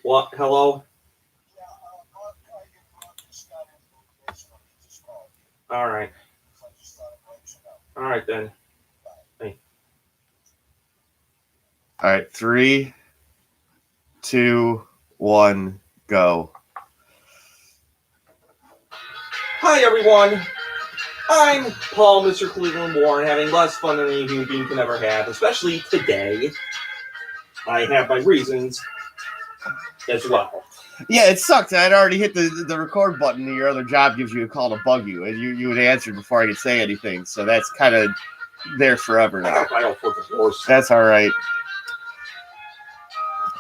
What? Hello? All right. All right then. Hey. All right, 3, 2, 1, go. Hi everyone. I'm Paul, Mr. Cleveland Warren, having less fun than any human being can ever have, especially today. I have my reasons as well. Yeah, it sucked. I'd already hit the record button, and your other job gives you a call to bug you, and you would answer before I could say anything. So that's kind of there forever I now. got my own foot horse. That's all right.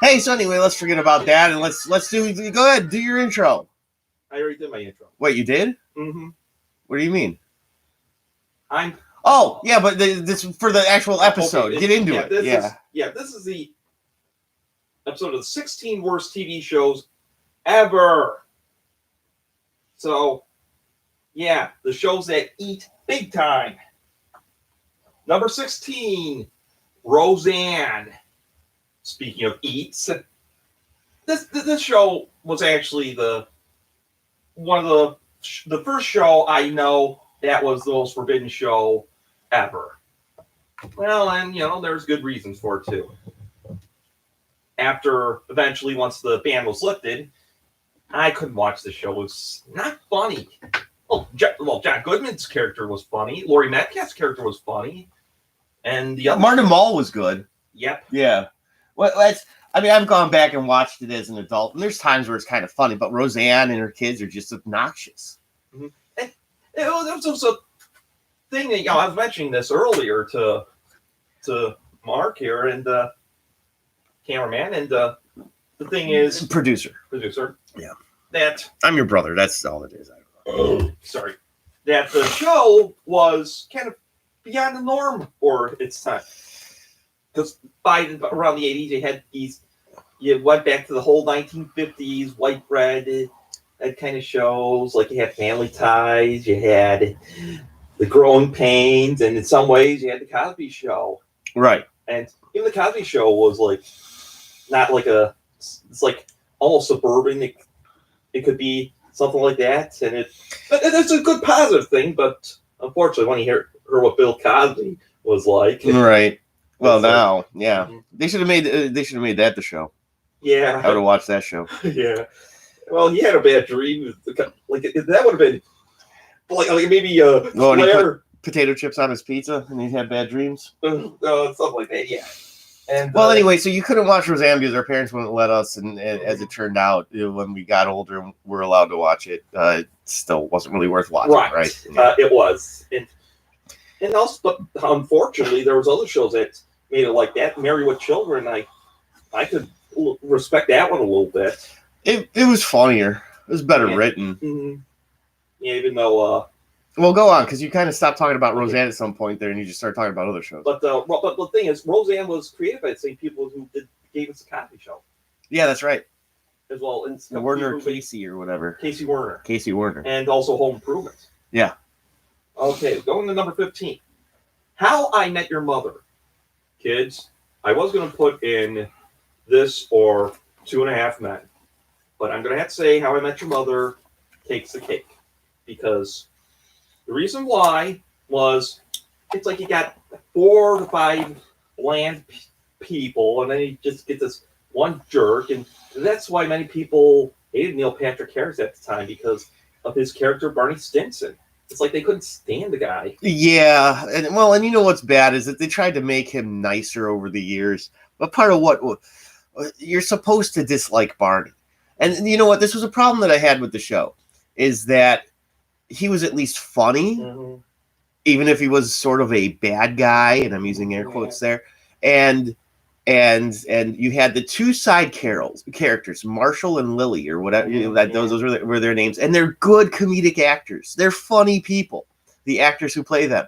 Hey, so anyway, let's forget about that, and let's do. Go ahead, do your intro. I already did my intro. Wait, you did? Mm-hmm. What do you mean? I'm. Oh, yeah, but this for the actual episode. Okay, Get into it. This is the episode of the 16 worst TV shows ever. So, yeah, the shows that eat big time. Number 16, Roseanne. Speaking of eats, this show was actually one of the first show I know that was the most forbidden show ever. Well, and there's good reasons for it too. After eventually, once the ban was lifted, I couldn't watch the show. It was not funny. Well, John Goodman's character was funny. Laurie Metcalf's character was funny, and the other Martin Mull was good. Yep. Yeah. Well, I've gone back and watched it as an adult, and there's times where it's kind of funny, but Roseanne and her kids are just obnoxious. Mm-hmm. And it was a thing that I was mentioning this earlier to Mark here and cameraman, and the thing is producer. Yeah. That I'm your brother. That's all it is. Sorry. That the show was kind of beyond the norm for its time. Because around the 80s, you had you went back to the whole 1950s, white bread, that kind of shows. Like you had Family Ties, you had The Growing Pains, and in some ways, you had The Cosby Show. Right. And even The Cosby Show was like, not like it's like almost suburban. It could be something like that. And it's a good positive thing, but unfortunately, when you hear what Bill Cosby was like. Right. Well, now, like, yeah, mm-hmm. They should have made that the show. Yeah, I would have watched that show. Yeah, well, he had a bad dream. Like that would have been like maybe and he put potato chips on his pizza, and he had bad dreams. Something like that. Yeah. And anyway, so you couldn't watch Roseanne because our parents wouldn't let us, and as it turned out, when we got older and were allowed to watch it, it still wasn't really worth watching. Right? Yeah. It was, and also, but unfortunately, there was other shows that made it like that. Married with Children, I could respect that one a little bit. It was funnier. It was better written. Mm-hmm. Yeah, even though. Well, go on, because you kind of stopped talking about Roseanne at some point there, and you just started talking about other shows. But the thing is, Roseanne was created by the same people who gave us the Cosby Show. Yeah, that's right. As well, and Werner Casey or whatever. Casey Werner. Casey Werner. And also Home Improvement. Yeah. Okay, going to number 15. How I Met Your Mother. Kids, I was going to put in this or Two and a Half Men. But I'm going to have to say How I Met Your Mother takes the cake. Because the reason why was it's like you got 4 to 5 bland people, and then you just get this one jerk. And that's why many people hated Neil Patrick Harris at the time, because of his character, Barney Stinson. It's like they couldn't stand the guy. Yeah, and you know what's bad is that they tried to make him nicer over the years. But part of what you're supposed to dislike Barney, and you know what, this was a problem that I had with the show, is that he was at least funny, even if he was sort of a bad guy, and I'm using air quotes there, and you had the two side characters, Marshall and Lily, or whatever. Those were their names, and they're good comedic actors. They're funny people, the actors who play them.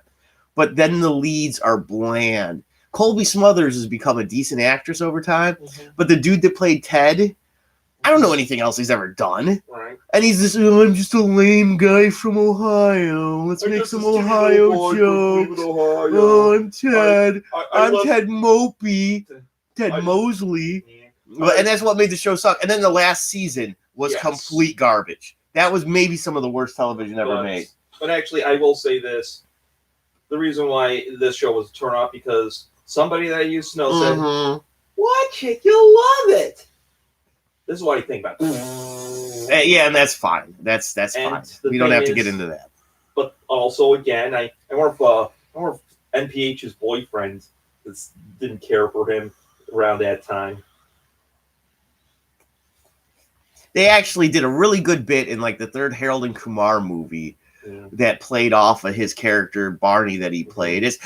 But then the leads are bland. Colby Smulders has become a decent actress over time, but the dude that played Ted, I don't know anything else he's ever done. Right. And he's this, I'm just a lame guy from Ohio. Let's make some Ohio jokes. Oh, I'm Ted. I'm Ted Mopey. Ted Mosley. And that's what made the show suck. And then the last season was Yes. complete garbage. That was maybe some of the worst television ever made. But actually, I will say this: the reason why this show was a turn off because somebody that I used to know said, Mhm. "Watch it, you'll love it." This is what I think about it. Yeah, and that's fine. That's And fine. the We don't thing have to get is- into that. But also, again, I more of NPH's boyfriend didn't care for him around that time. They actually did a really good bit in like the third Harold and Kumar movie Yeah. that played off of his character Barney that he played. Is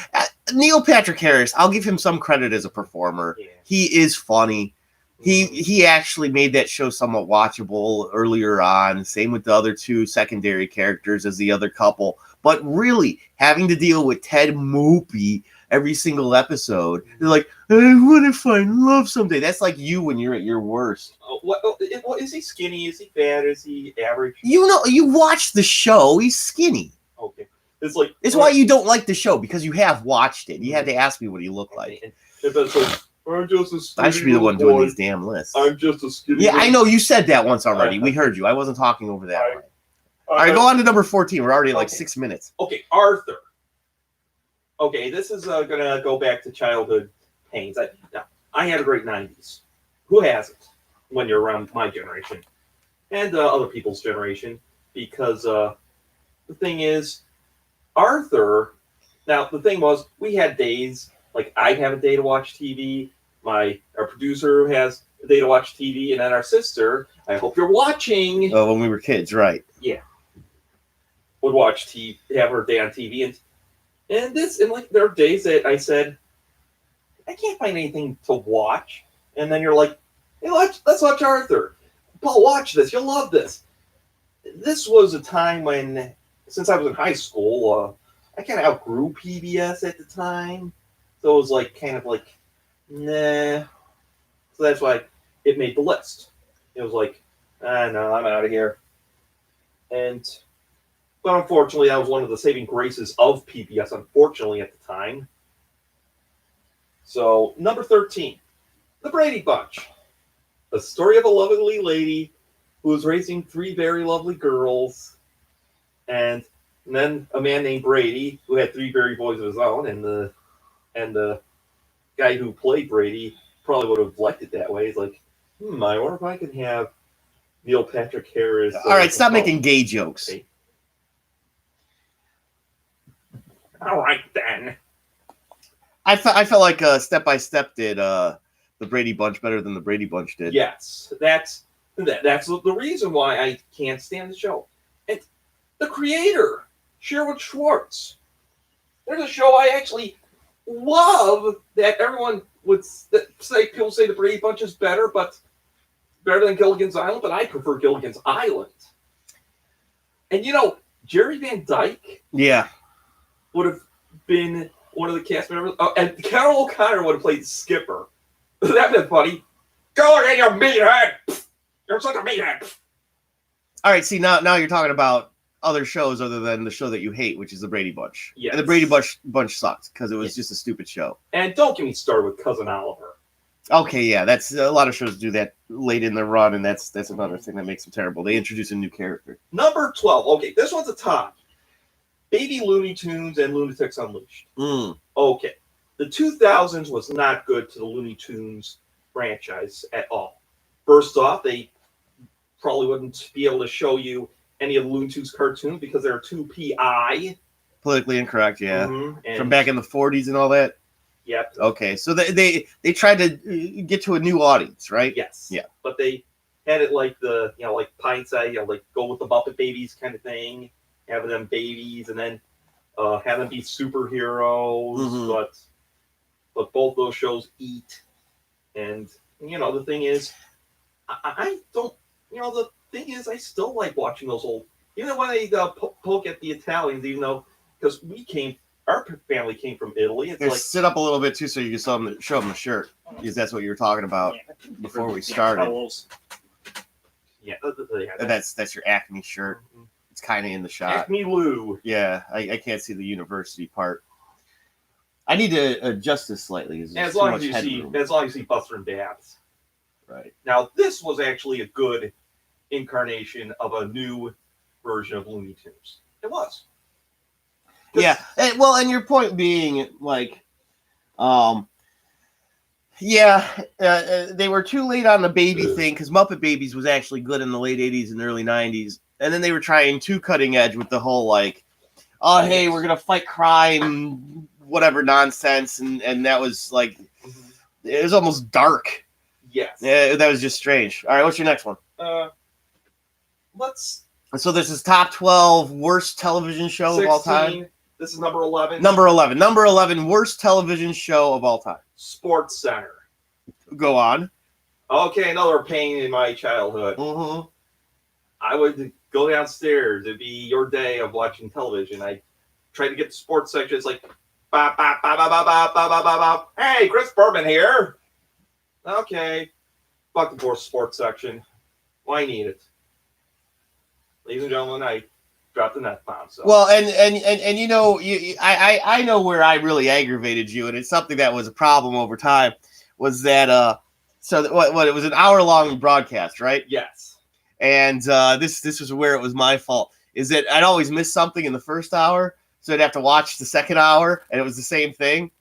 Neil Patrick Harris. I'll give him some credit as a performer. Yeah. He is funny. He actually made that show somewhat watchable earlier on. Same with the other two secondary characters as the other couple. But really, having to deal with Ted Moopy every single episode, they're like, I want to find love someday. That's like you when you're at your worst. What is he skinny? Is he fat? Is he average? You know, you watch the show. He's skinny. Okay, it's like It's why you don't like the show, because you have watched it. You had to ask me what he looked like. And if it's like, I'm just a skinny I should be the one little doing boy. these damn lists. I'm just a skinny. Yeah, I little- know you said that once already. We heard you. I wasn't talking over that. All Way. All right, go on to number 14. We're already at like Okay. 6 minutes. Okay, Arthur. Okay, this is gonna go back to childhood pains. I had a great '90s. Who hasn't? When you're around my generation and other people's generation, because the thing is, Arthur. Now the thing was, we had days like I'd have a day to watch TV. Our producer has a day to watch TV, and then our sister. I hope you're watching. When we were kids, right? Would watch TV, have her day on TV, and like there are days that I said, I can't find anything to watch, and then you're like, hey, let's watch Arthur. Paul, watch this. You'll love this. This was a time when, since I was in high school, I kind of outgrew PBS at the time, so it was like kind of like, nah. So that's why it made the list. It was like, no, I'm out of here, But unfortunately, that was one of the saving graces of PBS, unfortunately, at the time. So, number 13, The Brady Bunch. A story of a lovely lady who was raising 3 very lovely girls, and then a man named Brady who had 3 very boys of his own, and the guy who played Brady probably would have liked it that way. He's like, I wonder if I can have Neil Patrick Harris. All right, stop making gay jokes. Okay. All right, then. I felt like Step by Step did the Brady Bunch better than the Brady Bunch did. Yes, that's the reason why I can't stand the show. And the creator, Sherwood Schwartz. There's a show I actually love that everyone would say. People say the Brady Bunch is better than Gilligan's Island, but I prefer Gilligan's Island. And Jerry Van Dyke Yeah. would have been one of the cast members. Oh, and Carol O'Connor would have played Skipper. That'd been funny. Go again, you meathead! You're such a meathead! All right, see, now you're talking about other shows other than the show that you hate, which is the Brady Bunch. Yes. And the Brady Bunch sucked because it was just a stupid show. And don't get me started with Cousin Oliver. Okay, yeah, that's a lot of shows do that late in their run, and that's another thing that makes them terrible. They introduce a new character. Number 12. Okay, this one's a tie. Baby Looney Tunes and Lunatics Unleashed. Okay. The 2000s was not good to the Looney Tunes franchise at all. First off, they probably wouldn't be able to show you any of the Looney Tunes cartoons because they're too PI. Politically incorrect, yeah. And, From back in the 40s and all that. Yep. Okay, so they tried to get to a new audience, right? Yes. Yeah. But they had it like like Pine Side, like go with the Muppet Babies kind of thing, having them babies, and then have them be superheroes. Mhm. But both those shows eat, and the thing is, I don't. The thing is, I still like watching those old. Even when they poke at the Italians, even though because our family came from Italy. It's Here, like sit up a little bit too, so you can show them the shirt, because that's what you were talking about before we started. yeah, And that's your Acme shirt. It's kind of in the shot. Acme Lou. Yeah, I can't see the university part. I need to adjust this slightly. As long as you see Buster and Babs. Right. Now, this was actually a good incarnation of a new version of Looney Tunes. It was. Yeah. And your point being, like, they were too late on the baby thing because Muppet Babies was actually good in the late 80s and early 90s. And then they were trying too cutting edge with the whole, like, oh, hey, we're going to fight crime, whatever nonsense. And that was, like, it was almost dark. Yes. Yeah, that was just strange. All right, what's your next one? So this is top 12 worst television show 16, of all time. This is number 11. Number 11, worst television show of all time. Sports Center. Go on. Okay, another pain in my childhood. Mm-hmm. I would go downstairs. It'd be your day of watching television. I tried to get the sports section. It's like, bop, bop, bop, bop, bop, bop, bop, bop, bop. Hey, Chris Berman here. Okay. Fuck the sports section. Well, I need it. Ladies and gentlemen, I dropped the net bomb. So. Well, and you know, I know where I really aggravated you, and it's something that was a problem over time. Was that what it was an hour-long broadcast, right? Yes. And this was where it was my fault. Is that I'd always miss something in the first hour, so I'd have to watch the second hour, and it was the same thing.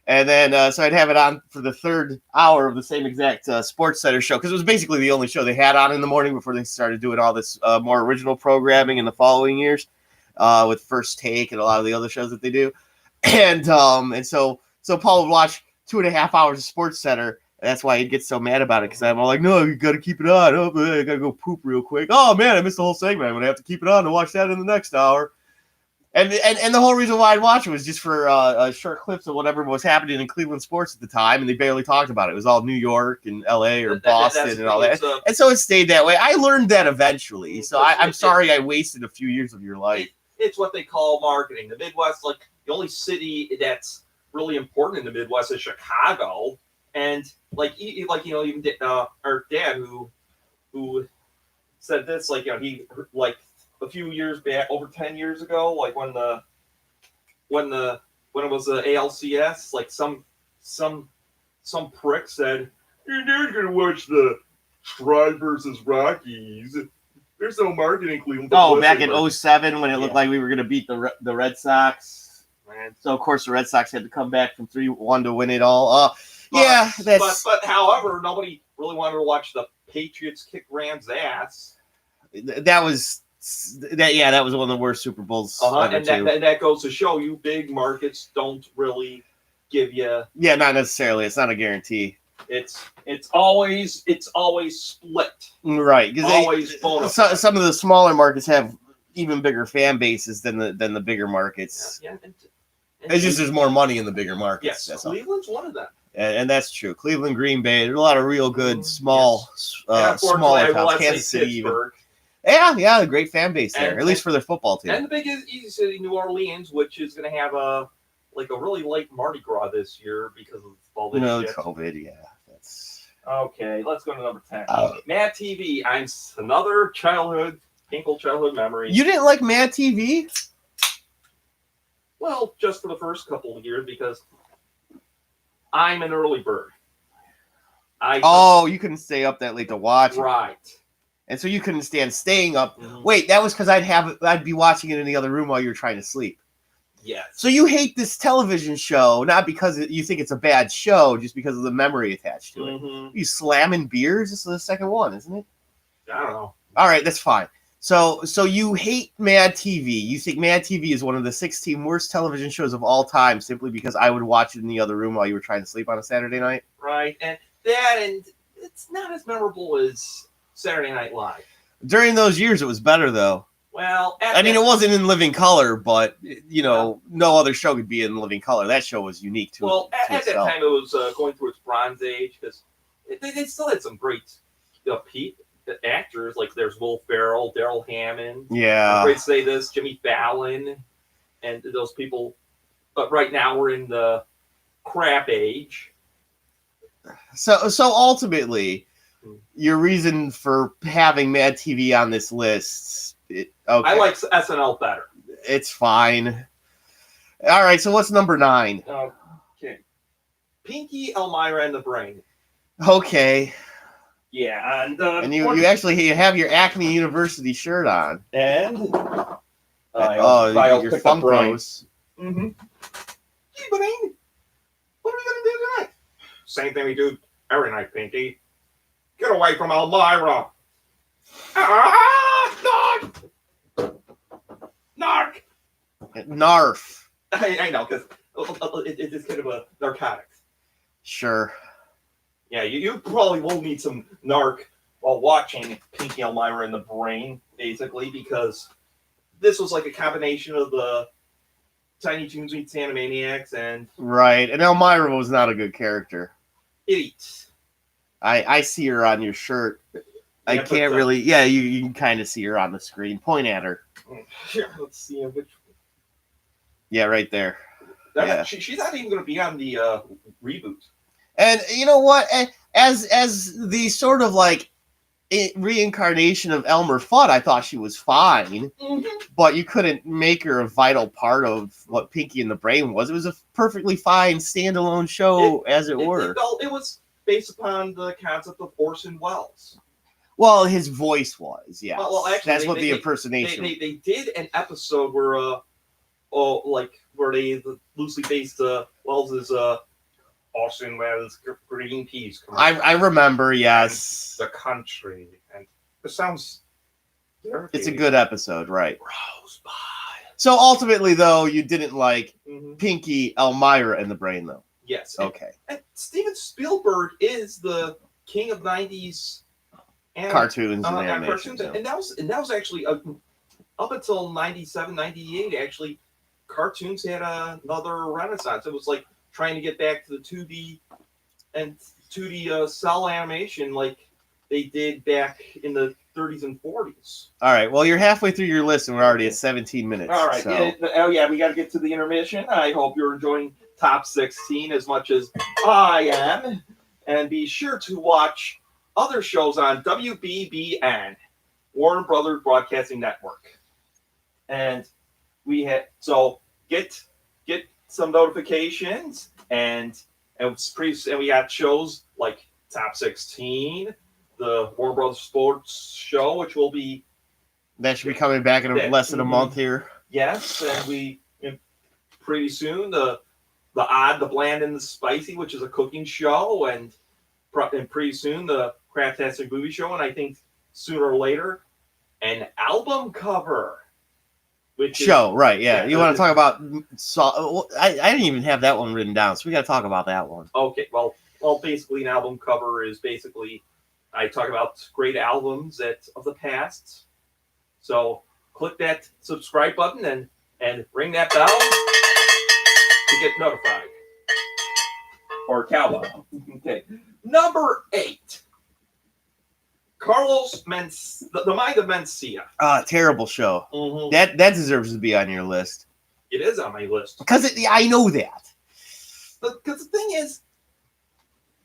And then so I'd have it on for the third hour of the same exact Sports Center show, because it was basically the only show they had on in the morning before they started doing all this more original programming in the following years with First Take and a lot of the other shows that they do. And so Paul would watch 2.5 hours of Sports Center. And that's why he'd get so mad about it, because I'm all like, no, you got to keep it on. Oh, I got to go poop real quick. Oh, man, I missed the whole segment. I'm going to have to keep it on to watch that in the next hour. And the whole reason why I'd watch it was just for short clips of whatever was happening in Cleveland sports at the time, and they barely talked about it. It was all New York and L.A. or Boston and all that. And so it stayed that way. I learned that eventually. So I'm sorry I wasted a few years of your life. It's what they call marketing. The Midwest, like the only city that's really important in the Midwest is Chicago. And even our dad who said this, like, you know, he like a few years back, over 10 years ago, like when it was the ALCS, like some prick said, "You're never gonna watch the Tribe versus Rockies. There's no marketing, Cleveland." Oh, back in 2007 when it looked like we were gonna beat the Red Sox. Man. So of course the Red Sox had to come back from 3-1 to win it all. But however, nobody really wanted to watch the Patriots kick Rams' ass. That was one of the worst Super Bowls ever. And that goes to show you, big markets don't really give you. Yeah, not necessarily. It's not a guarantee. It's always split. Right. Always some of the smaller markets have even bigger fan bases than the bigger markets. Yeah. It's just there's more money in the bigger markets. Yes, Cleveland's one of them. And that's true. Cleveland, Green Bay, there's a lot of real good smaller towns. Kansas City, even. Yeah, a great fan base there, at least for their football team. And the big easy city, New Orleans, which is going to have a really late Mardi Gras this year because of all this shit. COVID. Yeah, that's okay. Let's go to number 10. Mad TV. I'm another painful childhood memory. You didn't like Mad TV? Well, just for the first couple of years because I'm an early bird. You couldn't stay up that late to watch it. Right. And so you couldn't stand staying up. Mm-hmm. Wait, that was because I'd be watching it in the other room while you were trying to sleep. Yes. So you hate this television show, not because you think it's a bad show, just because of the memory attached to it. Mm-hmm. You slamming beers? This is the second one, isn't it? I don't know. All right, that's fine. So you hate Mad TV. You think Mad TV is one of the 16 worst television shows of all time simply because I would watch it in the other room while you were trying to sleep on a Saturday night? Right. And it's not as memorable as Saturday Night Live. During those years, it was better, though. Well, it wasn't in living color, but, no other show could be in living color. That show was unique, too. Well, at that time, it was going through its bronze age because they still had some great actors. Like, there's Will Ferrell, Daryl Hammond. Yeah. I'm afraid to say this, Jimmy Fallon, and those people. But right now, we're in the crap age. So ultimately, your reason for having Mad TV on this list, okay. I like SNL better. It's fine. All right, so what's number 9? Okay. Pinky, Elmira, and the Brain. Okay. Yeah, And you actually have your Acme University shirt on. and your Funkos. Mm-hmm. Hey, Brian, what are we gonna do tonight? Same thing we do every night, Pinky. Get away from Elmira. Ah, Narc! Narc! Narf. I know, because it's kind of a narcotics. Sure. Yeah, you probably will need some narc while watching Pinky Elmira in the Brain, basically, because this was like a combination of the Tiny Toons meets Animaniacs and Right. And Elmira was not a good character. It. I see her on your shirt. I Yeah, can't but, really. Yeah, you can kind of see her on the screen. Point at her. Yeah, let's see which. Yeah, right there. Yeah. She's not even going to be on the reboot. And you know what? As the sort of like reincarnation of Elmer Fudd, I thought she was fine, but you couldn't make her a vital part of what Pinky and the Brain was. It was a perfectly fine standalone show, as it were. It was based upon the concept of Orson Welles. Well, his voice was, yes. Well, actually, that's what the impersonation. They did an episode where where they loosely based Welles's Orson Welles Greenpeace. I remember, yes. The country, and it sounds. It's a good episode, right? Rosebud. So ultimately, though, you didn't like Pinky, Elmira, and the Brain, though. Yes. Okay. And Steven Spielberg is the king of '90s cartoons and animations. And that was actually up until 97, 98. Actually, cartoons had another renaissance. It was like trying to get back to the 2D and 2D cell animation like they did back in the 30s and 40s. All right. Well, you're halfway through your list, and we're already at 17 minutes. All right. So. Yeah, we got to get to the intermission. I hope you're enjoying Top 16 as much as I am. And be sure to watch other shows on WBBN, Warner Brothers Broadcasting Network. And we get some notifications, and we got shows like Top 16, the Warner Brothers Sports Show, which will be that should be coming back in less than a month here. Yes, and pretty soon the Odd, the Bland, and the Spicy, which is a cooking show, and pretty soon the Craftastic Movie Show, and I think sooner or later an album cover. Right? Yeah, you want to talk about? I didn't even have that one written down, so we got to talk about that one. Okay, well, basically an album cover is basically I talk about great albums of the past. So click that subscribe button and ring that bell to get notified. Or cowbell. Okay. Number 8. Carlos Mencia, the Mind of Mencia. Terrible show. Mm-hmm. That deserves to be on your list. It is on my list. Because I know that. Because the thing is,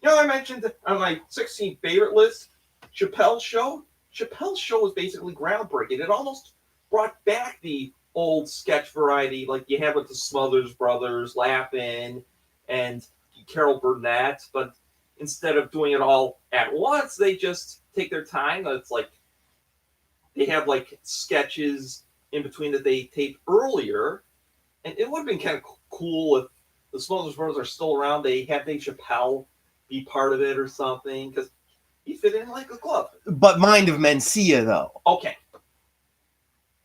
I mentioned on my 16 favorite list, Chappelle's Show. Chappelle's Show was basically groundbreaking. It almost brought back the old sketch variety like you have with the Smothers Brothers, Laugh-In, and Carol Burnett. But instead of doing it all at once, they just take their time. It's like they have like sketches in between that they tape earlier. And it would have been kind of cool if the Smothers Brothers are still around. They have Dave Chappelle be part of it or something, because he fit in like a glove. But Mind of Mencia, though. Okay.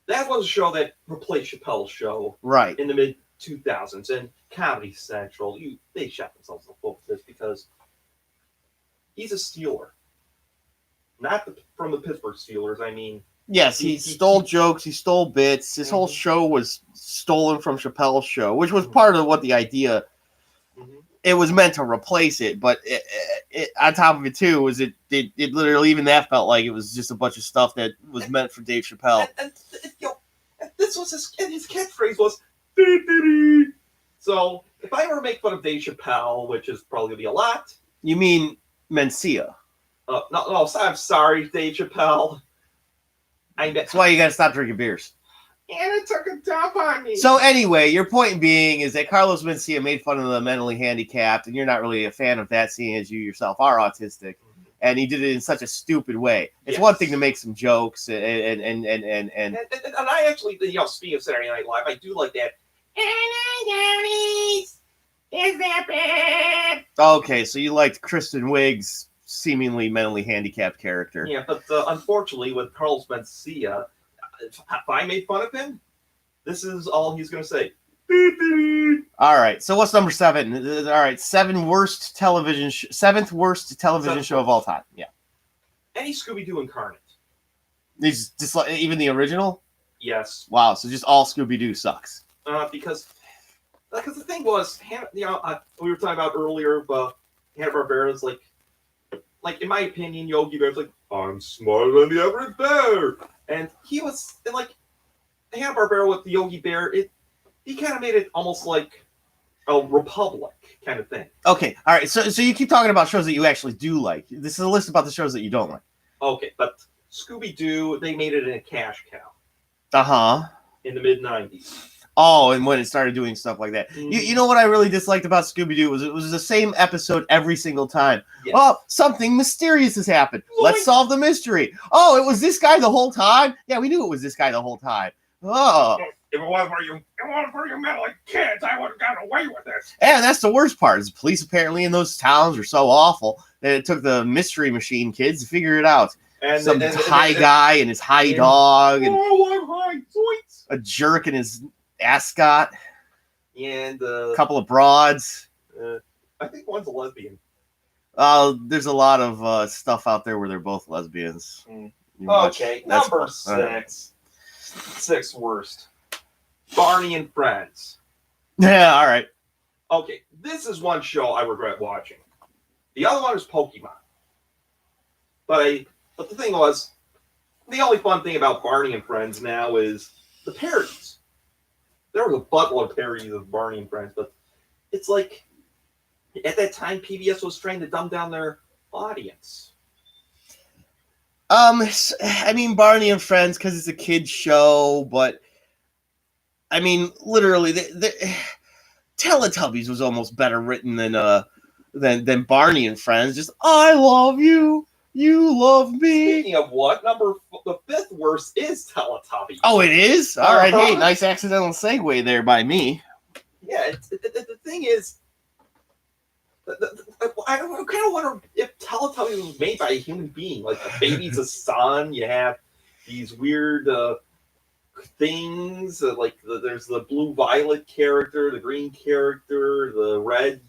That was a show that replaced Chappelle's Show right in the mid-2000s. And Comedy Central, they shot themselves in the foot with this because he's a Steeler. Not from the Pittsburgh Steelers, I mean. Yes, he stole jokes, he stole bits. His whole show was stolen from Chappelle's Show, which was part of what the idea. It was meant to replace it, but on top of it too was it literally, even that felt like it was just a bunch of stuff that was meant for Dave Chappelle. And this was his catchphrase was dee-dee-dee. So if I ever make fun of Dave Chappelle, which is probably gonna be a lot. You mean Mencia? No, I'm sorry, Dave Chappelle. That's why you gotta stop drinking beers. And it took a dump on me. So anyway, your point being is that Carlos Mencia made fun of the mentally handicapped, and you're not really a fan of that, seeing as you yourself are autistic. and he did it in such a stupid way. It's Yes. one thing to make some jokes and And I actually, speaking of Saturday Night Live, I do like that. Is that bad? okay, so you liked Kristen Wiig's seemingly mentally handicapped character. Yeah, but unfortunately, with Carlos Mencia, if I made fun of him, this is all he's going to say. All right, so what's number 7? All right, seventh worst television show of all time. Yeah, Any Scooby-Doo incarnate. these just like even the original. Yes. Wow, so just all Scooby Doo sucks. Because the thing was, we were talking about earlier, but Hanna-Barbera's like in my opinion, Yogi Bear's like, I'm smarter than the average bear, and he was and like Hanna-Barbera with the Yogi Bear. He kind of made it almost like a republic kind of thing. Okay, all right, so you keep talking about shows that you actually do like. This is a list about the shows that you don't like. Okay, but Scooby-Doo, they made it in a cash cow Uh-huh. in the mid-90s. Oh, and when it started doing stuff like that. Mhm. You know what I really disliked about Scooby-Doo was it was the same episode every single time. Yes. Oh, something mysterious has happened. Let's Loink. solve the mystery. Oh, it was this guy the whole time? Yeah, we knew it was this guy the whole time. Oh. If it wasn't for you meddling kids, I would have got away with this. And that's the worst part. Is the police apparently in those towns are so awful that it took the mystery machine kids to figure it out. And Some high guy and his high dog and I'm high, zoinks. a jerk and his ascot, And a couple of broads. I think one's a lesbian. There's a lot of stuff out there where they're both lesbians. Mm. You watch- Okay, that's number fun. All right. 6. 6 worst. Barney and Friends. Yeah, all right. Okay, this is one show I regret watching. The other one is Pokemon. But the thing was, the only fun thing about Barney and Friends now is the parodies. There was a buttload of parodies of Barney and Friends, but it's like at that time PBS was trying to dumb down their audience. I mean Barney and Friends because it's a kid's show, but I mean literally, Teletubbies was almost better written than Barney and Friends. Just I love you, you love me. Speaking of what, the 5th worst is Teletubbies. Oh, it is. All right. Hey, Uh-huh. nice accidental segue there by me. Yeah, the thing is, I kind of wonder if Teletubbies was made by a human being. Like the baby's a son. You have these weird things. There's the blue violet character, the green character, the red,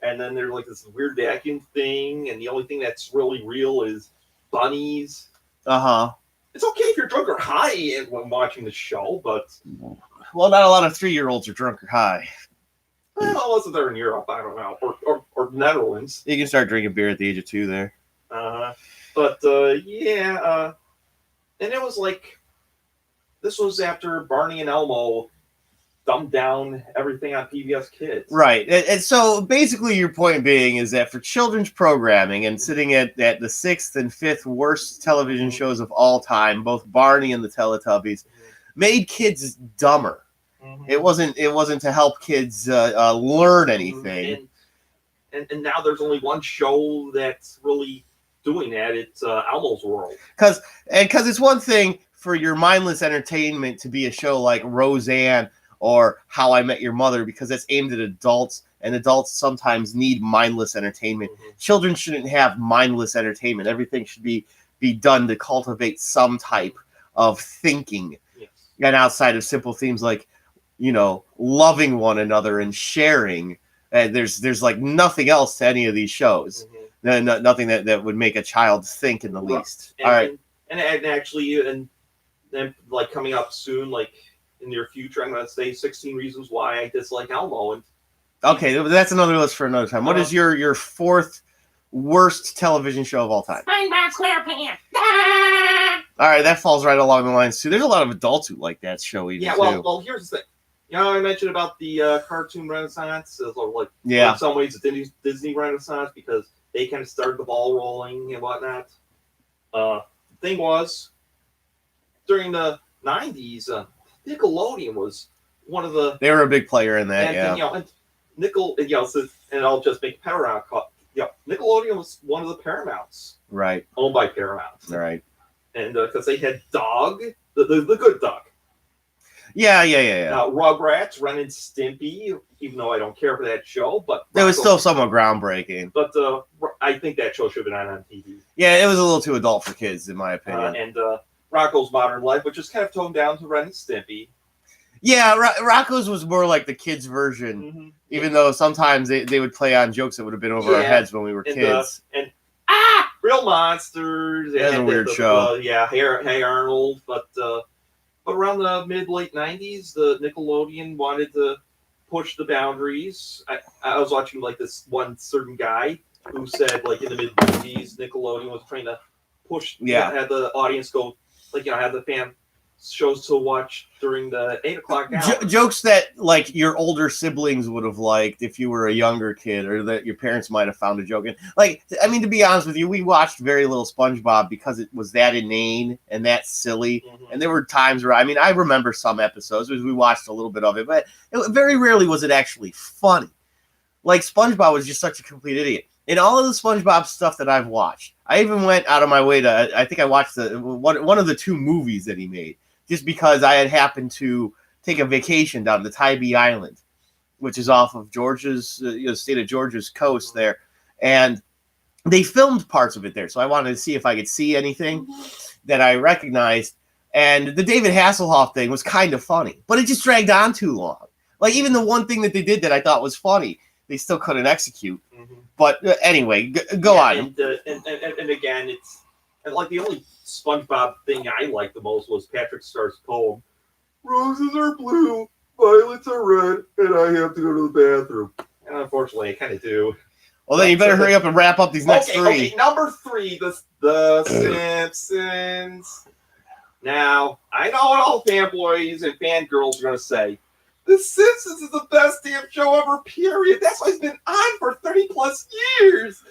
and then there's like this weird vacuum thing. And the only thing that's really real is bunnies. Uh-huh. It's okay if you're drunk or high when watching the show, but Well, not a lot of 3-year-olds are drunk or high. well, unless they're in Europe, I don't know, or Netherlands. You can start drinking beer at the age of 2 there. But yeah, and it was like this was after Barney and Elmo dumbed down everything on PBS Kids. Right. And so basically your point being is that for children's programming and sitting at the 6th and 5th worst television shows of all time, both Barney and the Teletubbies, made kids dumber. Mhm. It wasn't to help kids learn anything. And now there's only one show that's really doing that. It's Elmo's World. Because it's one thing for your mindless entertainment to be a show like Roseanne or How I Met Your Mother, because that's aimed at adults, and adults sometimes need mindless entertainment. Mhm. Children shouldn't have mindless entertainment. Everything should be done to cultivate some type of thinking, Yes. and outside of simple themes like, loving one another and sharing. There's like nothing else to any of these shows. Mhm. Nothing that would make a child think in the Right. least. All right. And actually, and then like coming up soon, like in the near future, I'm going to say 16 Reasons Why I Dislike Elmo. And Okay, that's another list for another time. What is your 4th worst television show of all time? SpongeBob SquarePants. All right, that falls right along the lines too. There's a lot of adults who like that show even Yeah, too. well, here's the thing. I mentioned about the cartoon renaissance, like Yeah. in some ways the Disney renaissance, because they kind of started the ball rolling and whatnot. The thing was, during the 90s, Nickelodeon was one of the They were a big player in that. and, Yeah. and Nickel, and I'll just make a Nickelodeon was one of the Paramounts, Right. owned by Paramount, Right. and because they had Dog, the good Dog. Yeah. Yeah. Now Rugrats, Ren and Stimpy, even though I don't care for that show, but It was still somewhat groundbreaking. But I think that show should have been on TV. Yeah, it was a little too adult for kids, in my opinion. And Rocko's Modern Life, which is kind of toned down to Ren and Stimpy. Yeah, Rocco's was more like the kids' version, Mm-hmm. even though sometimes they would play on jokes that would have been over our heads when we were kids. And Real Monsters. That's a weird show. Hey Arnold. But around the mid-late 90s, the Nickelodeon wanted to push the boundaries. I was watching like this one certain guy who said like in the mid-90s, Nickelodeon was trying to push, have the audience go, like, have the fan shows to watch during the 8 o'clock hour. Jokes that like your older siblings would have liked if you were a younger kid, or that your parents might have found a joke in. Like, I mean, to be honest with you, we watched very little SpongeBob because it was that inane and that silly. Mm-hmm. And there were times where, I mean, I remember some episodes because we watched a little bit of it, but very rarely was it actually funny. Like, SpongeBob was just such a complete idiot. In all of the SpongeBob stuff that I've watched, I even went out of my way to, I think I watched one of the 2 movies that he made, just because I had happened to take a vacation down to Tybee Island, which is off of Georgia's, state of Georgia's coast there. And they filmed parts of it there. So I wanted to see if I could see anything that I recognized. And the David Hasselhoff thing was kind of funny, but it just dragged on too long. Like, even the one thing that they did that I thought was funny, they still couldn't execute. Mm-hmm. But anyway, go on. And again, it's like the only SpongeBob thing I liked the most was Patrick Star's poem. Roses are blue, violets are red, and I have to go to the bathroom. And unfortunately, I kind of do. Well, then you better hurry up and wrap up these next 3. Okay, number 3, the Simpsons. Now, I know what all fanboys and fangirls are going to say. The Simpsons is the best damn show ever, period. That's why it's been on for 30 plus years.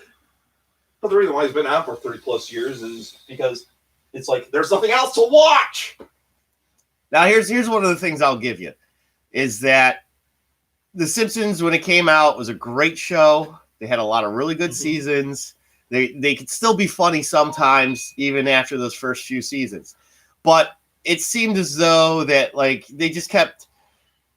But the reason why it's been on for 30 plus years is because it's like there's nothing else to watch. Now, here's one of the things I'll give you, is that The Simpsons, when it came out, was a great show. They had a lot of really good seasons. They could still be funny sometimes, even after those first few seasons. But it seemed as though that, like, they just kept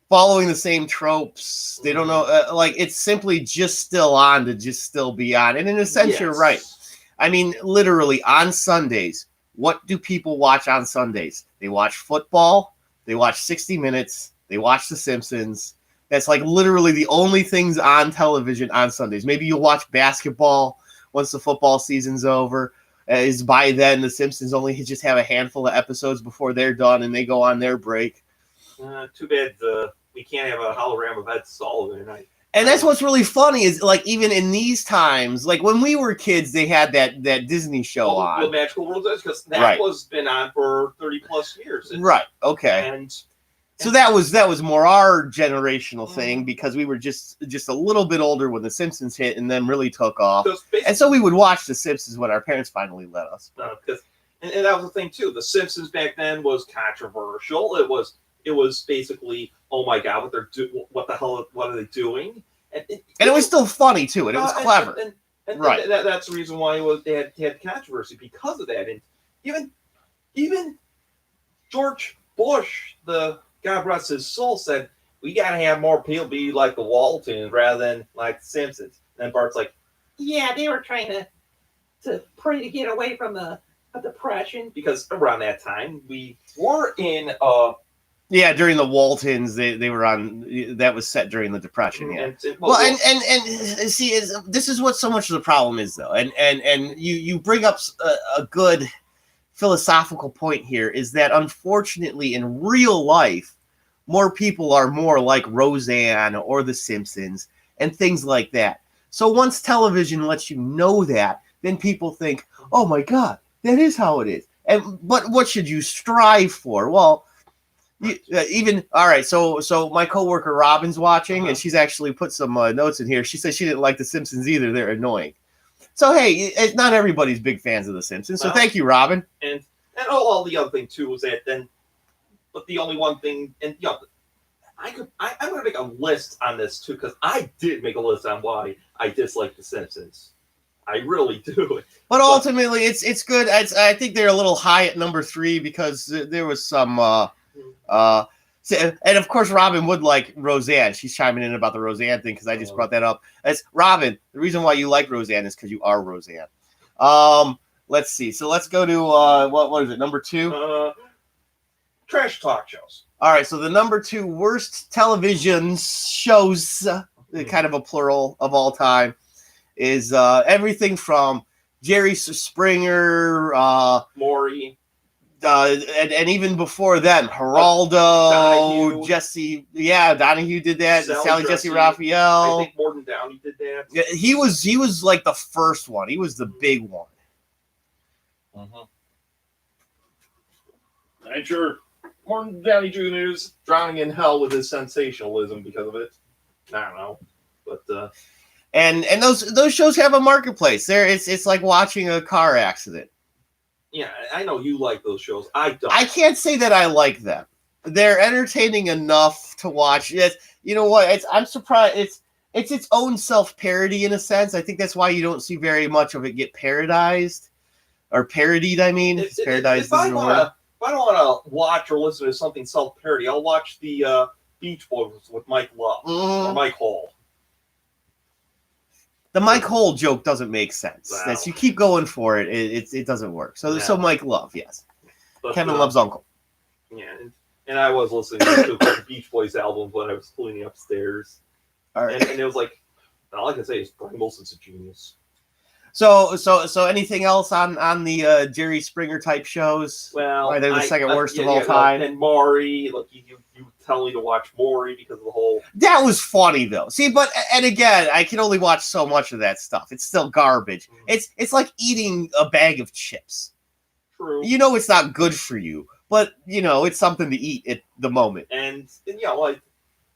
following the same tropes. They don't know, like, it's simply just still on to just still be on. And in a sense, You're right. I mean, literally on Sundays, what do people watch on Sundays? They watch football, they watch 60 Minutes, they watch The Simpsons. That's like literally the only things on television on Sundays. Maybe you'll watch basketball once the football season's over. Is by then The Simpsons only just have a handful of episodes before they're done and they go on their break. Too bad we can't have a hologram of Ed Sullivan. And that's what's really funny is, like, even in these times, like when we were kids, they had that Disney show on. The Magical World Edge, because that was been on for 30 plus years. Right. Okay. And so that was more our generational thing, because we were just a little bit older when The Simpsons hit and then really took off. And so we would watch The Simpsons when our parents finally let us. And that was the thing too. The Simpsons back then was controversial. It was basically, oh my god, what the hell are they doing? And it was still funny too, and it was clever. And that's the reason why they had controversy, because of that. And even George Bush, the God rest his soul, said we gotta have more people be like the Waltons rather than like the Simpsons. And Bart's like, yeah, they were trying to pray to get away from a depression, because around that time we were in yeah, during the Waltons, they were on. That was set during the Depression. Yeah. And see, this is what so much of the problem is, though. And you bring up a good philosophical point here, is that unfortunately in real life, more people are more like Roseanne or The Simpsons and things like that. So once television lets you know that, then people think, oh my God, that is how it is. But what should you strive for? Well, all right. So my coworker Robin's watching, and she's actually put some notes in here. She said she didn't like The Simpsons either; they're annoying. So hey, not everybody's big fans of The Simpsons. So thank you, Robin. And all the other thing too was that but the only one thing, and I'm going to make a list on this too, because I did make a list on why I dislike The Simpsons. I really do. But ultimately, it's good. I think they're a little high at number 3 because there was some. And of course, Robin would like Roseanne. She's chiming in about the Roseanne thing because I just brought that up. As Robin, the reason why you like Roseanne is because you are Roseanne. Let's see. So let's go to what is it? Number 2. Trash talk shows. All right. So the number 2 worst television shows, kind of a plural of all time, is everything from Jerry Springer, Maury. And even before then, Geraldo, Donahue. Jesse, Donahue did that. Sally Jesse I Raphael. think Morton Downey did that. Yeah, he was like the first one. He was the big one. I'm sure Morton Downey Jr. is drowning in hell with his sensationalism because of it. I don't know, but And those shows have a marketplace. It's like watching a car accident. yeah, I know you like those shows. I don't. I can't say that I like them. They're entertaining enough to watch. You know what? I'm surprised. It's its own self-parody in a sense. I think that's why you don't see very much of it get parodized or parodied. I mean, parodized. If I don't want to watch or listen to something self-parody, I'll watch the Beach Boys with Mike Love or Mike Hall. The Mike Hole joke doesn't make sense. Wow. That's you keep going for it, it doesn't work. So Mike Love, yes. But, Kevin Love's uncle. Yeah, and I was listening to the Beach Boys album when I was cleaning upstairs. All right. And it was like, all I can say is Brian Wilson's a genius. So anything else on the Jerry Springer type shows? Well, They're the second worst of all time. And Maury, like you tell me to watch Maury because of the whole. That was funny though. See, and again, I can only watch so much of that stuff. It's still garbage. It's like eating a bag of chips. True. You know it's not good for you, but it's something to eat at the moment. And like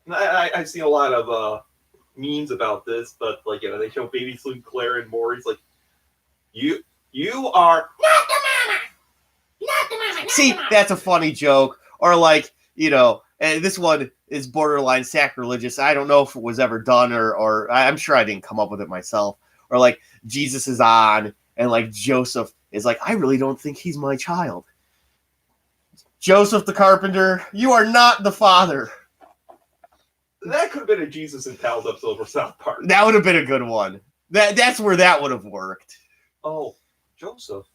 I've seen a lot of memes about this, but like they show baby Sinclair and Maury's like, you are not the mama, not the mama. See, that's a funny joke. Or like, and this one is borderline sacrilegious. I don't know if it was ever done or I'm sure I didn't come up with it myself. Or like Jesus is on and like Joseph is like, I really don't think he's my child. Joseph the carpenter, you are not the father. That could have been a Jesus and Pals episode for South Park. That would have been a good one. That's where that would have worked. Oh, Joseph,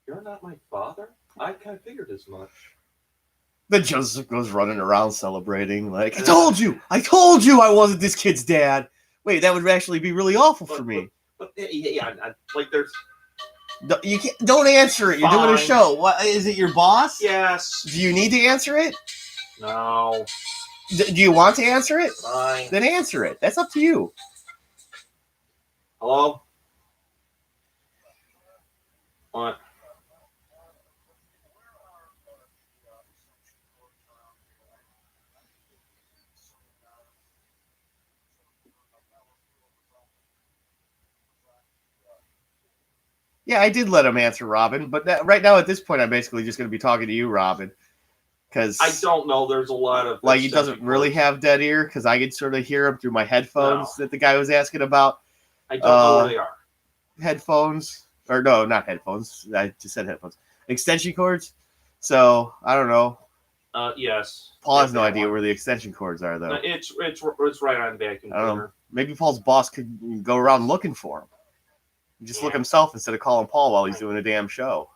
you're not my father? I kind of figured as much. Then Joseph goes running around celebrating, like, I told you I wasn't this kid's dad. Wait, that would actually be really awful for me. But like there's. You can't, don't answer it. You're doing a Fine. show. What is it? Your boss? Yes. Do you need to answer it? No. Do you want to answer it? Fine. Then answer it. That's up to you. Hello? What? Yeah, I did let him answer, Robin. But right now, at this point, I'm basically just going to be talking to you, Robin. Because I don't know. There's a lot of like he doesn't really have dead ear because I could sort of hear him through my headphones that the guy was asking about. I don't know where they are. Headphones or no, not headphones. I just said headphones. Extension cords. So I don't know. Yes. Paul has no idea where the extension cords are though. It's right on the vacuum I don't know. cleaner. Maybe Paul's boss could go around looking for him. Just look himself instead of calling Paul while he's doing a damn show.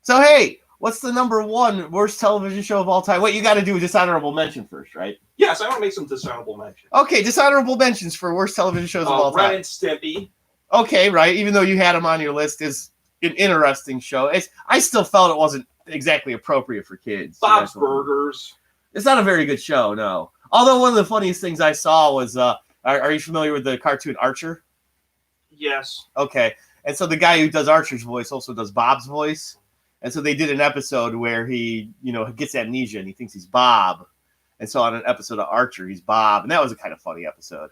So hey, what's the number 1 worst television show of all time? Wait, you got to do a dishonorable mention first, right? Yes, I want to make some dishonorable mentions. Okay, dishonorable mentions for worst television shows of all Ren time. and Stimpy. Okay, right. Even though you had him on your list, is an interesting show. I still felt it wasn't exactly appropriate for kids. Bob's Burgers. It's not a very good show, no. Although one of the funniest things I saw was, are you familiar with the cartoon Archer? Yes. Okay. And so the guy who does Archer's voice also does Bob's voice. And so they did an episode where he, gets amnesia and he thinks he's Bob. And so on an episode of Archer, he's Bob. And that was a kind of funny episode.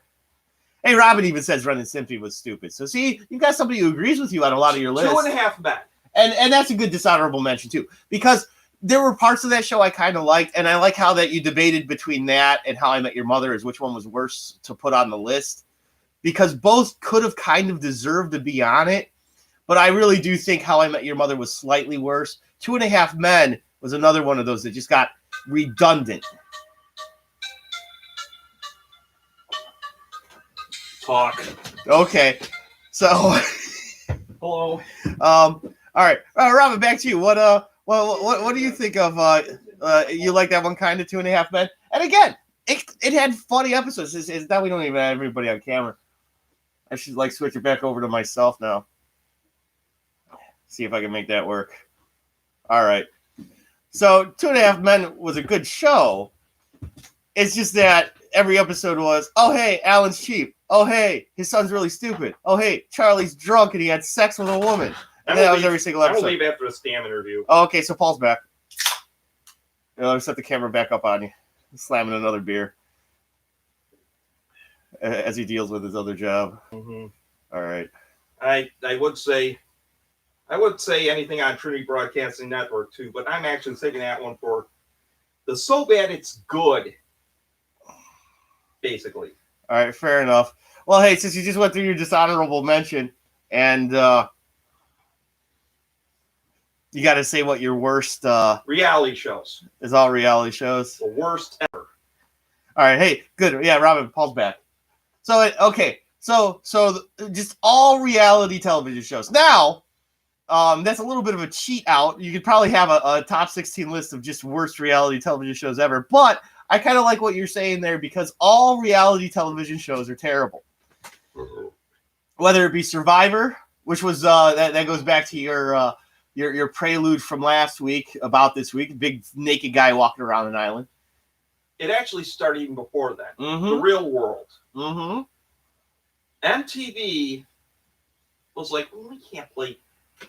Hey, Robin even says Ren and Stimpy was stupid. So see, you've got somebody who agrees with you on a lot of your lists. 2.5 Men. And that's a good dishonorable mention too. Because there were parts of that show I kind of liked. And I like how that you debated between that and How I Met Your Mother as which one was worse to put on the list. because both could have kind of deserved to be on it. But I really do think How I Met Your Mother was slightly worse. 2.5 Men was another one of those that just got redundant. Talk. Okay, so Hello. all right, Robin, back to you. What do you think of? You like that one kind of 2.5 Men? And again, it had funny episodes. It's now we don't even have everybody on camera. I should like switch it back over to myself now. See if I can make that work. All right. So 2.5 Men was a good show. It's just that every episode was, oh, hey, Alan's cheap. Oh, hey, his son's really stupid. Oh, hey, Charlie's drunk and he had sex with a woman. And that was every single I episode. will leave after the Stam interview. Oh, okay, so Paul's back. Let me set the camera back up on you. Slamming another beer as he deals with his other job. Mm-hmm. All right. I would say anything on Trinity Broadcasting Network too, but I'm actually taking that one for the so bad it's good. Basically. All right, fair enough. Well, hey, since you just went through your dishonorable mention, and you got to say what your worst Reality shows. is all reality shows. The worst ever. All right, hey, good. Yeah, Robin, Paul's back. So, okay, so just all reality television shows. Now, that's a little bit of a cheat out. You could probably have a top 16 list of just worst reality television shows ever, but I kind of like what you're saying there because all reality television shows are terrible. Whether it be Survivor, which was that goes back to your prelude from last week about this week, big naked guy walking around an island. It actually started even before that. Mm-hmm. The Real World. Mm-hmm. MTV was like, well, we can't play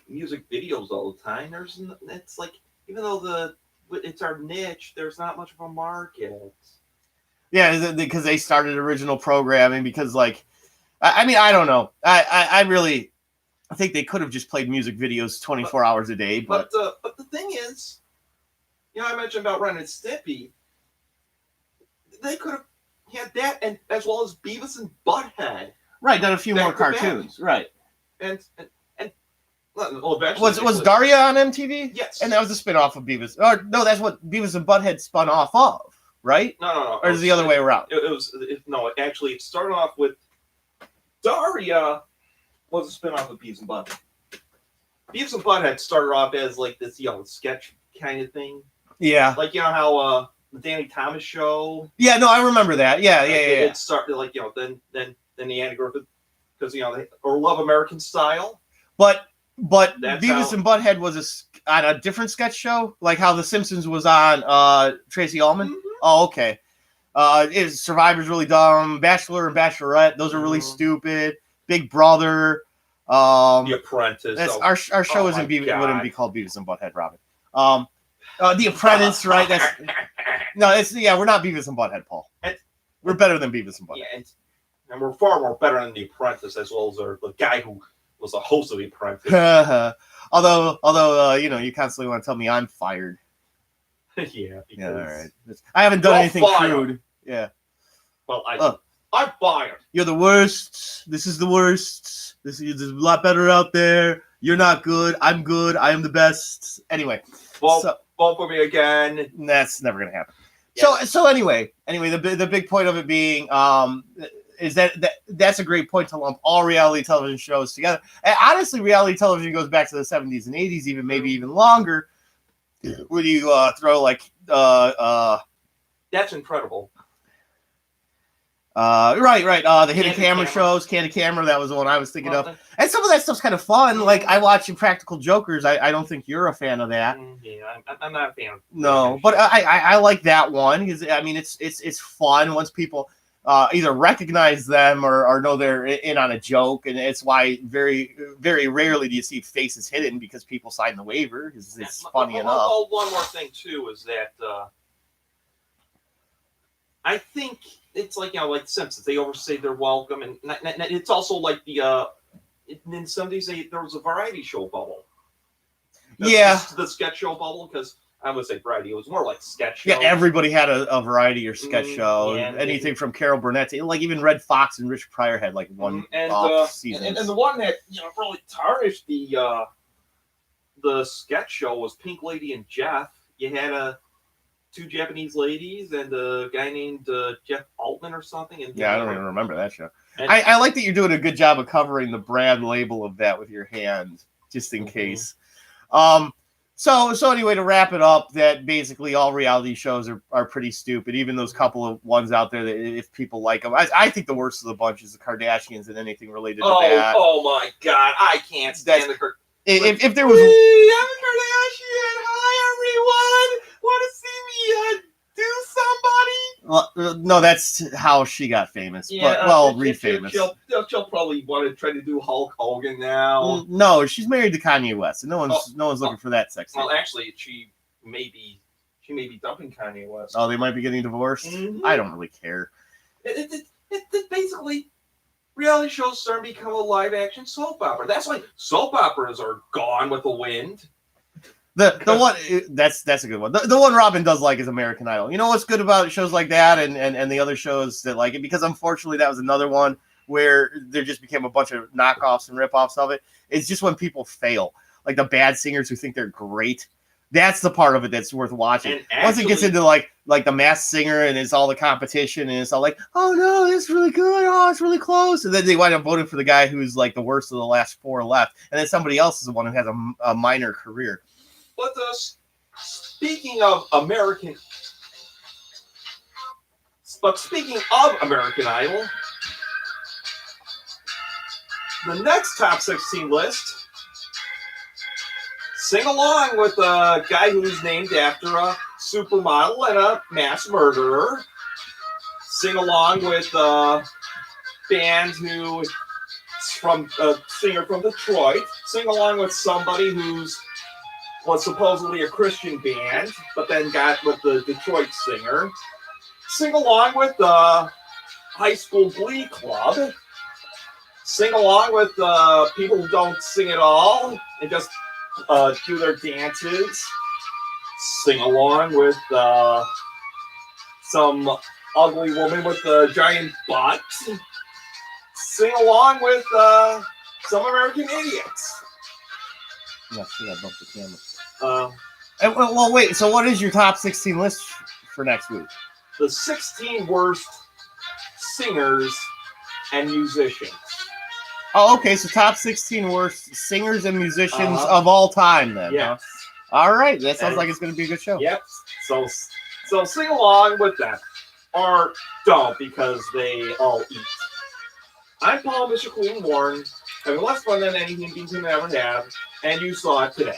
music videos all the time. It's like, even though it's our niche, there's not much of a market. Yeah, because they started original programming because, like, I mean, I don't know. I really think they could have just played music videos 24 hours a day. But the thing is, I mentioned about Ren and Stimpy. They could have had that, and as well as Beavis and Butthead. Right, done a few more Back to cartoons. Right. And well, eventually Was Daria on MTV? Yes. And that was a spinoff of Beavis. Or no, that's what Beavis and Butthead spun off of, right? No. Or is it the other way around? It started off with Daria was a spinoff of Beavis and Butthead. Beavis and Butthead started off as like this, sketch kind of thing. Yeah. Like how the Danny Thomas show. Yeah, no, I remember that. Yeah. It started like then the Andy Griffith because or Love American Style. But That's Beavis and Butthead was on a different sketch show, like how The Simpsons was on Tracy Ullman. Mm-hmm. Oh, okay. Survivor's really dumb. Bachelor and Bachelorette, those are really stupid. Big Brother. The Apprentice. That's our show oh wouldn't God. be called Beavis and Butthead, Robin. The Apprentice, right? We're not Beavis and Butthead, Paul. We're better than Beavis and Butthead. Yeah, and we're far more better than The Apprentice, as well as the guy who was a host of The Apprentice. although you constantly want to tell me I'm fired. Yeah, all right. I haven't done anything fired. crude. Yeah. Well, I'm fired. You're the worst. This is the worst. There's a lot better out there. You're not good. I'm good. I am the best. Anyway. Vote for me again. That's never gonna happen. Yeah. So anyway, the big point of it being is that's a great point to lump all reality television shows together. And honestly, reality television goes back to the 70s and 80s, maybe even longer. When you throw like That's incredible. Right. The Hidden Candid Camera Camera. shows, Candid Camera, that was the one I was thinking of. And some of that stuff's kind of fun. Like I watch Impractical Jokers. I don't think you're a fan of that. Yeah, I'm not a fan of No, but I like that one because I mean it's fun once people either recognize them or know they're in on a joke, and it's why very very rarely do you see faces hidden because people sign the waiver because it's funny enough. One more thing too is that I think it's like like Simpsons. They overstay their welcome, and it's also like in some days there was a variety show bubble. Yeah, the sketch show bubble because I would say variety. It was more like sketch show. Yeah, everybody had a variety or sketch show. Yeah, and anything from Carol Burnett to like even Red Fox and Rich Pryor had like one and off season. and the one that really tarnished the sketch show was Pink Lady and Jeff. You had two Japanese ladies and a guy named Jeff Altman or something. And Yeah, I don't even remember that show. And- I like that you're doing a good job of covering the brand label of that with your hand, just in case. So anyway, to wrap it up, that basically all reality shows are pretty stupid. Even those couple of ones out there that if people like them, I think the worst of the bunch is the Kardashians and anything related to that. Oh my God, I can't stand the If there was, I'm a Kardashian. Hi everyone. Want to see me do somebody? no, that's how she got famous. Re-famous. She'll probably want to try to do Hulk Hogan now. No, she's married to Kanye West, and no one's looking for that sex. Well, actually, she may be dumping Kanye West. Oh, they might be getting divorced. Mhm. I don't really care. It basically, reality shows starting to become a live action soap opera. That's why soap operas are gone with the wind. The one that's a good one. The one Robin does like is American Idol. You know what's good about shows like that and the other shows that like it, because unfortunately that was another one where there just became a bunch of knockoffs and ripoffs of it. It's just when people fail, like the bad singers who think they're great. That's the part of it that's worth watching. And Once it gets into like the Masked Singer and it's all the competition and it's all like, oh no, that's really good. Oh, it's really close. And then they wind up voting for the guy who's like the worst of the last four left. And then somebody else is the one who has a minor career. But speaking of American Idol, the next top 16 list, sing along with a guy who's named after a supermodel and a mass murderer. Sing along with a band who is from a singer from Detroit. Sing along with somebody who's was supposedly a Christian band, but then got with the Detroit singer. Sing along with the high school glee club. Sing along with people who don't sing at all and just do their dances. Sing along with some ugly woman with a giant butt. Sing along with some American idiots. Yeah, see, I bumped the camera. Well, wait. So, what is your top 16 list for next week? The 16 worst singers and musicians. Oh, okay. So, top 16 worst singers and musicians of all time, then. Yes. Huh? All right. That sounds like it's going to be a good show. Yep. So sing along with them, or don't, because they all eat. I'm Paul, Mr. Clean Warren, having less fun than anything human can ever have, and you saw it today.